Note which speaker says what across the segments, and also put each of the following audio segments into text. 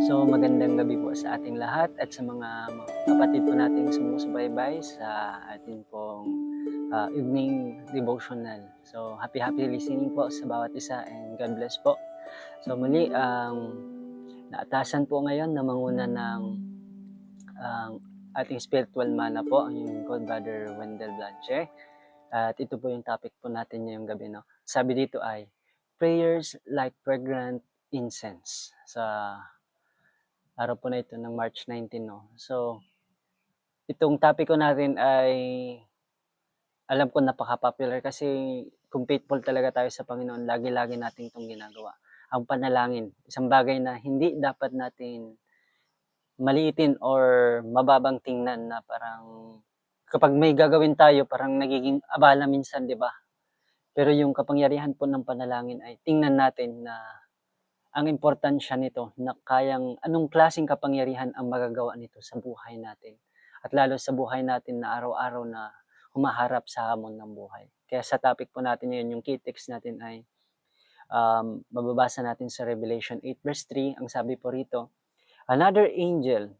Speaker 1: So magandang gabi po sa ating lahat at sa mga kapatid po nating sumusubaybay sa ating pong evening devotional. So happy listening po sa bawat isa and God bless po. So muli ang naatasan po ngayon na manguna ng ating spiritual mana po ang yung called Brother Wendell Blanche. At ito po yung topic po natin ngayong gabi. No? Sabi dito ay, prayers like fragrant incense. Sa araw po na ito ng March 19. No? So, itong topic ko natin ay alam ko napaka-popular kasi kung faithful talaga tayo sa Panginoon, lagi-lagi natin itong ginagawa. Ang panalangin, isang bagay na hindi dapat natin maliitin or mababang tingnan na parang kapag may gagawin tayo, parang nagiging abala minsan, di ba? Pero yung kapangyarihan po ng panalangin ay tingnan natin na ang importansya nito na kayang anong klaseng kapangyarihan ang magagawa nito sa buhay natin. At lalo sa buhay natin na araw-araw na humaharap sa hamon ng buhay. Kaya sa topic po natin ngayon, yung key text natin ay mababasa natin sa Revelation 8 verse 3. Ang sabi po rito, another angel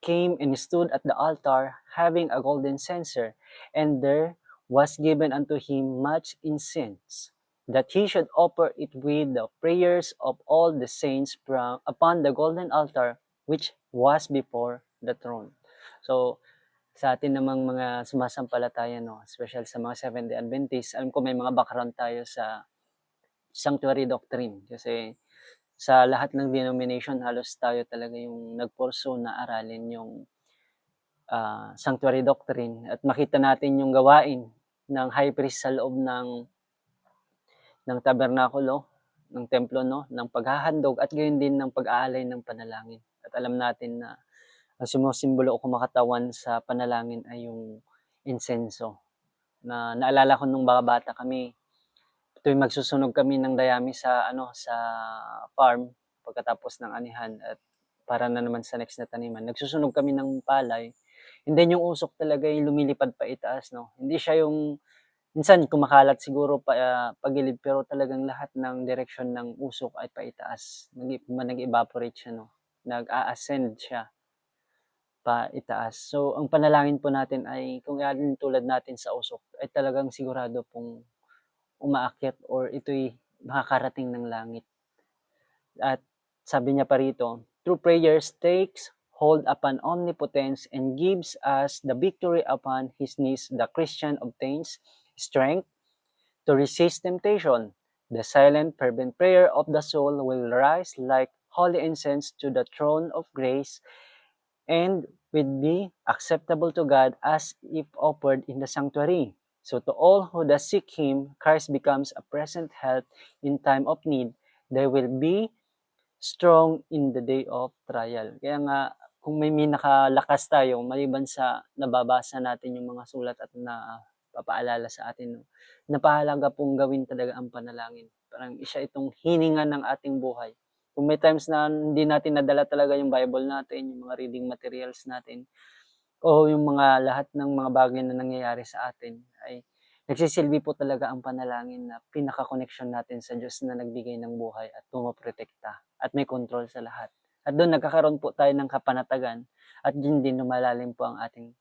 Speaker 1: came and stood at the altar having a golden censer, and there was given unto him much incense, that he should offer it with the prayers of all the saints upon the golden altar which was before the throne. So, sa atin namang mga sumasampalataya, no, special sa mga Seventh-day Adventists, alam ko may mga background tayo sa sanctuary doctrine kasi sa lahat ng denomination halos tayo talaga yung nagpurso na aralin yung sanctuary doctrine at makita natin yung gawain ng high priest sa loob ng tabernakulo, ng templo, no, ng paghahandog at gayon din ng pag-aalay ng panalangin. At alam natin na ang sumusimbolo o kumakatawan sa panalangin ay yung insenso. Na naalala ko nung bata kami, tuwing magsusunog kami ng dayami sa farm pagkatapos ng anihan at para na naman sa next na taniman. Nagsusunog kami ng palay. And then yung usok talaga yung lumilipad pa itaas, no. Hindi siya yung minsan kumakalat siguro pagilid pero talagang lahat ng direksyon ng usok ay paitaas. Nag-evaporate siya, no. Nag-a-ascend siya paitaas. So ang panalangin po natin ay kung alin tulad natin sa usok ay talagang sigurado pong umaakyat or ito'y makakarating ng langit. At sabi niya pa rito, through prayers takes hold upon omnipotence and gives us the victory upon his knees. The Christian obtains strength to resist temptation. The silent, fervent prayer of the soul will rise like holy incense to the throne of grace and will be acceptable to God as if offered in the sanctuary. So to all who does seek Him, Christ becomes a present help in time of need. They will be strong in the day of trial. Kaya nga, kung may nakalakas tayo, maliban sa nababasa natin yung mga sulat at na papaalala sa atin, no, napahalaga pong gawin talaga ang panalangin. Parang isa itong hininga ng ating buhay. Kung may times na hindi natin nadala talaga yung Bible natin, yung mga reading materials natin, o yung mga lahat ng mga bagay na nangyayari sa atin, ay nagsisilbi po talaga ang panalangin na pinaka-connection natin sa Diyos na nagbigay ng buhay at pumoprotekta at may control sa lahat. At doon nagkakaroon po tayo ng kapanatagan at yun din lumalalim po ang ating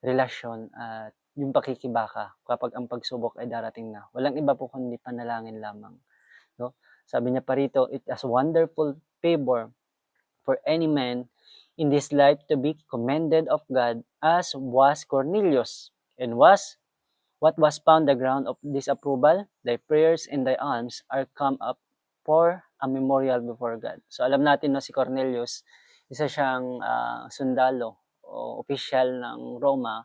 Speaker 1: relasyon at yung pakikibaka kapag ang pagsubok ay darating na. Walang iba po kundi panalangin lamang. No? Sabi niya pa rito, it has wonderful favor for any man in this life to be commended of God as was Cornelius, and what was found the ground of disapproval, thy prayers and thy alms are come up for a memorial before God. So alam natin na si Cornelius, isa siyang sundalo o opisyal ng Roma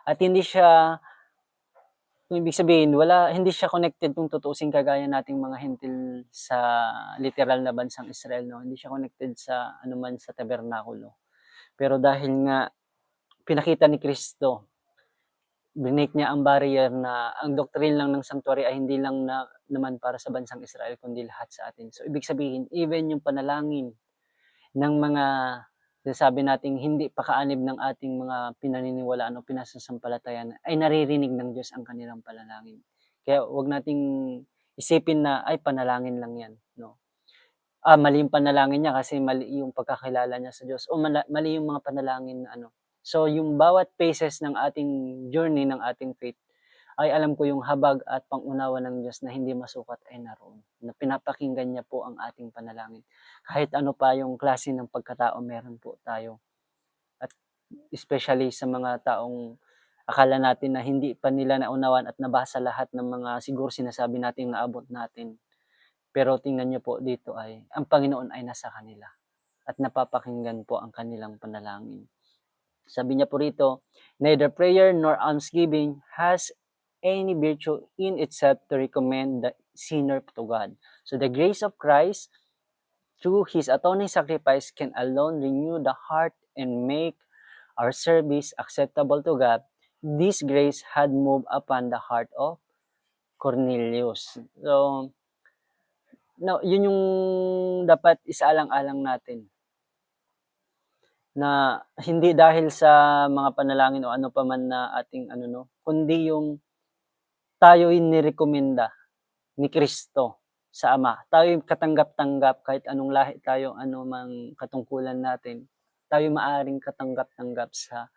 Speaker 1: at hindi siya, kung ibig sabihin, hindi siya connected kung tutuusin kagaya nating mga hentil sa literal na bansang Israel, no? Hindi siya connected sa anuman sa tabernakulo. Pero dahil nga pinakita ni Kristo, binake niya ang barrier na ang doctrine lang ng sanctuary ay hindi lang naman para sa bansang Israel kundi lahat sa atin. So ibig sabihin, even yung panalangin ng mga sabi nating hindi pakaanib ng ating mga pinaniniwalaan o pinasasampalatayan ay naririnig ng Diyos ang kanilang panalangin. Kaya wag nating isipin na ay panalangin lang yan, no. mali yung panalangin niya kasi mali yung pagkakilala niya sa Diyos o mali yung mga panalangin na ano. So, yung bawat phases ng ating journey, ng ating faith, ay alam ko yung habag at pang-unawa ng Diyos na hindi masukat ay naroon. Na pinapakinggan niya po ang ating panalangin. Kahit ano pa yung klase ng pagkatao meron po tayo. At especially sa mga taong akala natin na hindi pa nila naunawan at nabasa lahat ng mga siguro sinasabi nating naabot natin. Pero tingnan niyo po dito ay ang Panginoon ay nasa kanila at napapakinggan po ang kanilang panalangin. Sabi niya po rito, neither prayer nor almsgiving has any virtue in itself to recommend the sinner to God. So the grace of Christ through His atoning sacrifice can alone renew the heart and make our service acceptable to God. This grace had moved upon the heart of Cornelius. So, no, yun yung dapat isaalang-alang natin na hindi dahil sa mga panalangin o ano pa man na ating ano no, kundi yung tayo'y nirekomenda ni Kristo sa Ama. Tayo'y katanggap-tanggap kahit anong lahi tayo, ano mang katungkulan natin, tayo maaring katanggap-tanggap sa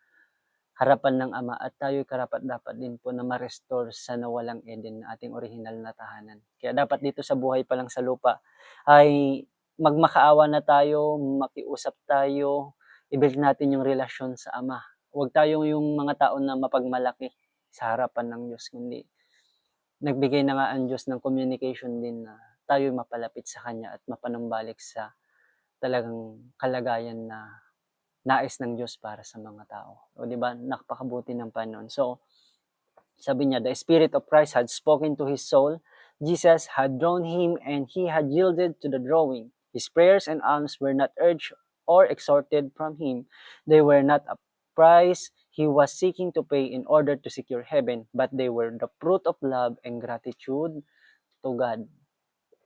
Speaker 1: harapan ng Ama at tayo'y karapat-dapat din po na ma-restore sa nawalang Eden na ating orihinal na tahanan. Kaya dapat dito sa buhay pa lang sa lupa ay magmakaawa na tayo, makiusap tayo, i-build natin yung relasyon sa Ama. Huwag tayong yung mga tao na mapagmalaki sa harapan ng Diyos, kundi nagbigay na nga ang Diyos ng communication din na tayo mapalapit sa Kanya at mapanumbalik sa talagang kalagayan na nais ng Diyos para sa mga tao. O di ba? Napakabuti ng Panginoon. So, sabi niya, the Spirit of Christ had spoken to his soul. Jesus had drawn him and he had yielded to the drawing. His prayers and alms were not urged or exhorted from him. They were not a price he was seeking to pay in order to secure heaven, but they were the fruit of love and gratitude to God.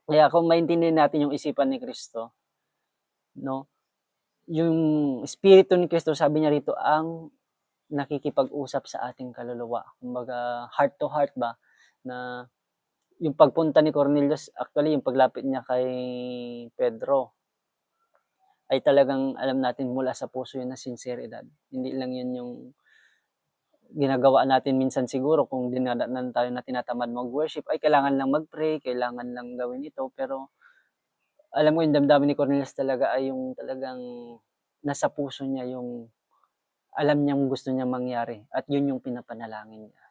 Speaker 1: Kaya kung maintindihan natin yung isipan ni Kristo, no, yung Espiritu ni Kristo, sabi niya rito, ang nakikipag-usap sa ating kaluluwa. Kumbaga, heart to heart ba, na yung pagpunta ni Cornelius, actually, yung paglapit niya kay Pedro, ay talagang alam natin mula sa puso yun na sinseridad. Hindi lang yun yung ginagawa natin minsan siguro kung dinadaanan tayo na tinatamad mag-worship, ay kailangan lang mag-pray, kailangan lang gawin ito, pero alam mo yung damdamin ni Cornelius talaga ay yung talagang nasa puso niya yung alam niyang gusto niyang mangyari at yun yung pinapanalangin niya.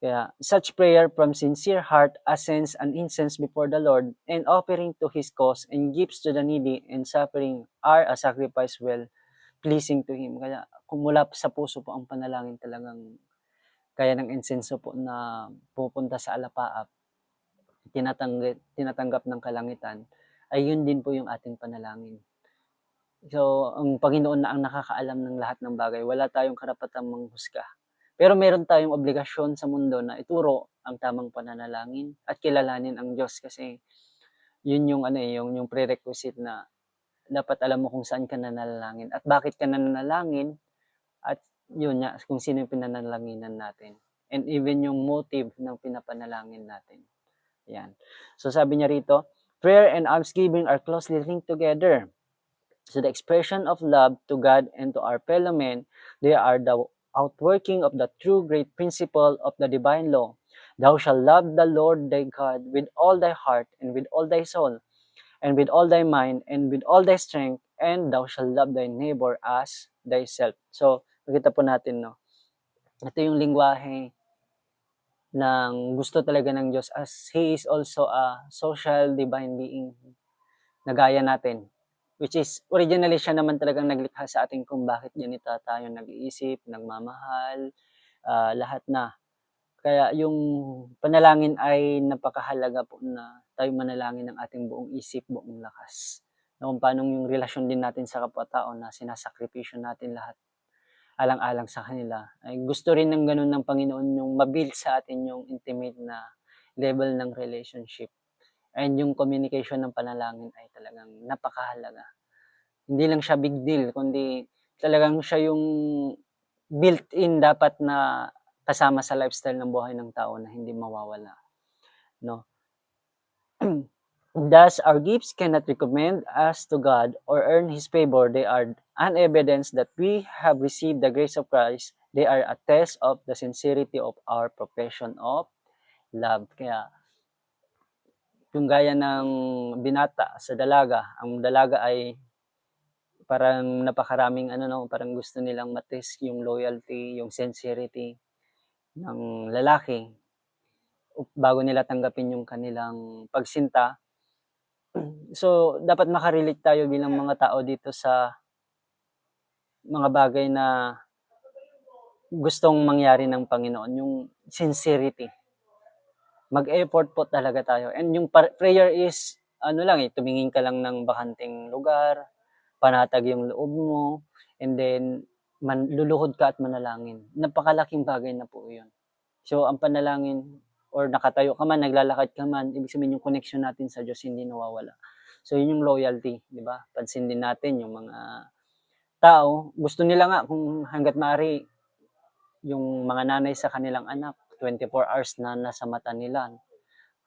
Speaker 1: Kaya such prayer from sincere heart ascends an incense before the Lord and offering to His cause and gifts to the needy and suffering are a sacrifice well pleasing to Him. Kaya kung mula sa puso po ang panalangin talagang kaya ng insenso po na pupunta sa alapaap, tinatanggap ng kalangitan, ay yun din po yung ating panalangin. So, ang Panginoon na ang nakakaalam ng lahat ng bagay. Wala tayong karapatang manghusga. Pero meron tayong obligasyon sa mundo na ituro ang tamang pananalangin at kilalanin ang Diyos kasi yun yung ano yung prerequisite na dapat alam mo kung saan ka nanalangin at bakit ka nanalangin at yun nga kung sino yung pinanalanginan natin. And even yung motive ng pinapanalangin natin. Yan. So sabi niya rito, prayer and almsgiving are closely linked together. So the expression of love to God and to our fellow men, they are the outworking of the true great principle of the divine law. Thou shalt love the Lord thy God with all thy heart and with all thy soul and with all thy mind and with all thy strength, and thou shalt love thy neighbor as thyself. So, nakita po natin, no? Ito yung lingwahe ng gusto talaga ng Diyos as He is also a social divine being na gaya natin. Which is, originally siya naman talagang naglikha sa atin kung bakit ganito tayo nag-iisip, nagmamahal, lahat na. Kaya yung panalangin ay napakahalaga po na tayo manalangin ng ating buong isip, buong lakas. Na kung paano yung relasyon din natin sa kapwa-tao na sinasakripisyo natin lahat alang-alang sa kanila. Ay gusto rin ng ganun ng Panginoon yung mabuild sa atin yung intimate na level ng relationship. And yung communication ng panalangin ay talagang napakahalaga. Hindi lang siya big deal, kundi talagang siya yung built-in dapat na kasama sa lifestyle ng buhay ng tao na hindi mawawala, no? Thus, our gifts cannot recommend us to God or earn His favor. They are an evidence that we have received the grace of Christ. They are a test of the sincerity of our profession of love. Kaya, yung gaya ng binata sa dalaga, ang dalaga ay parang napakaraming ano no, parang gusto nilang matest yung loyalty, yung sincerity ng lalaki bago nila tanggapin yung kanilang pagsinta. So, dapat makarelate tayo bilang mga tao dito sa mga bagay na gustong mangyari ng Panginoon, yung sincerity. Mag-effort po talaga tayo. And yung prayer is, ano lang eh, tumingin ka lang ng bakanting lugar, panatag yung loob mo, and then luluhod ka at manalangin. Napakalaking bagay na po yun. So, ang panalangin, or nakatayo ka man, naglalakad ka man, ibig sabihin yung connection natin sa Diyos hindi nawawala. So, yun yung loyalty, di ba? Pansin din natin yung mga tao, gusto nila nga kung hanggat maaari, yung mga nanay sa kanilang anak, 24 hours na nasa mata nila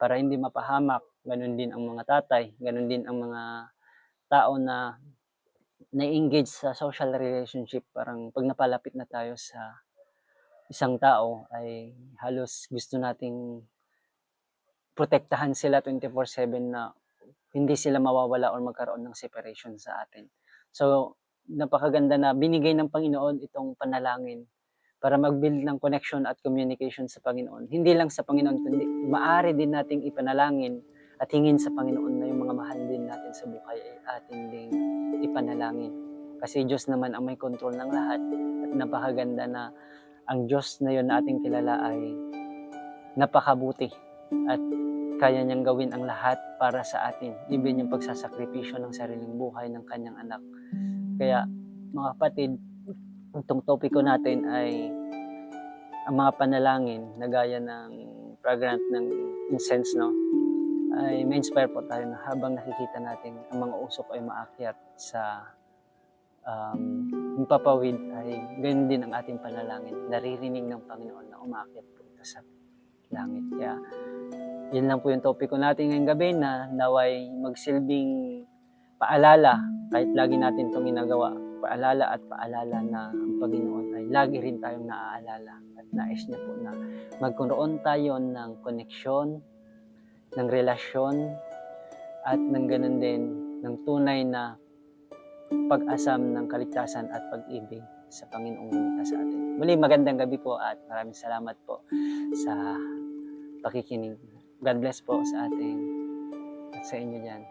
Speaker 1: para hindi mapahamak. Ganun din ang mga tatay, ganun din ang mga tao na na-engage sa social relationship. Parang pag napalapit na tayo sa isang tao ay halos gusto nating protektahan sila 24/7 na hindi sila mawawala or magkaroon ng separation sa atin. So, napakaganda na binigay ng Panginoon itong panalangin para mag-build ng connection at communication sa Panginoon. Hindi lang sa Panginoon, kundi maaari din nating ipanalangin at hingin sa Panginoon na yung mga mahal din natin sa buhay ay atin ding ipanalangin. Kasi Diyos naman ang may control ng lahat at napakaganda na ang Diyos na yun na ating kilala ay napakabuti at kaya niyang gawin ang lahat para sa atin. Even yung pagsasakripisyo ng sariling buhay ng kanyang anak. Kaya mga kapatid, itong topiko natin ay ang mga panalangin na gaya ng fragrant ng incense, no? Ay ma-inspire po tayo na habang nakikita natin ang mga usok ay maakyat sa papawid ay ganyan din ang ating panalangin. Naririnig ng Panginoon na umakyat po ito sa langit. Kaya yun lang po yung topic ko natin ngayong gabi na naway magsilbing paalala kahit lagi natin itong ginagawa. Paalala at paalala na ang Panginoon ay lagi rin tayong naaalala at nais niya po na magkaroon tayo ng koneksyon, ng relasyon at ng ganun din ng tunay na pag-asam ng kaligtasan at pag-ibig sa Panginoong lumikha sa atin. Muli, magandang gabi po at maraming salamat po sa pakikinig. God bless po sa ating at sa inyo dyan.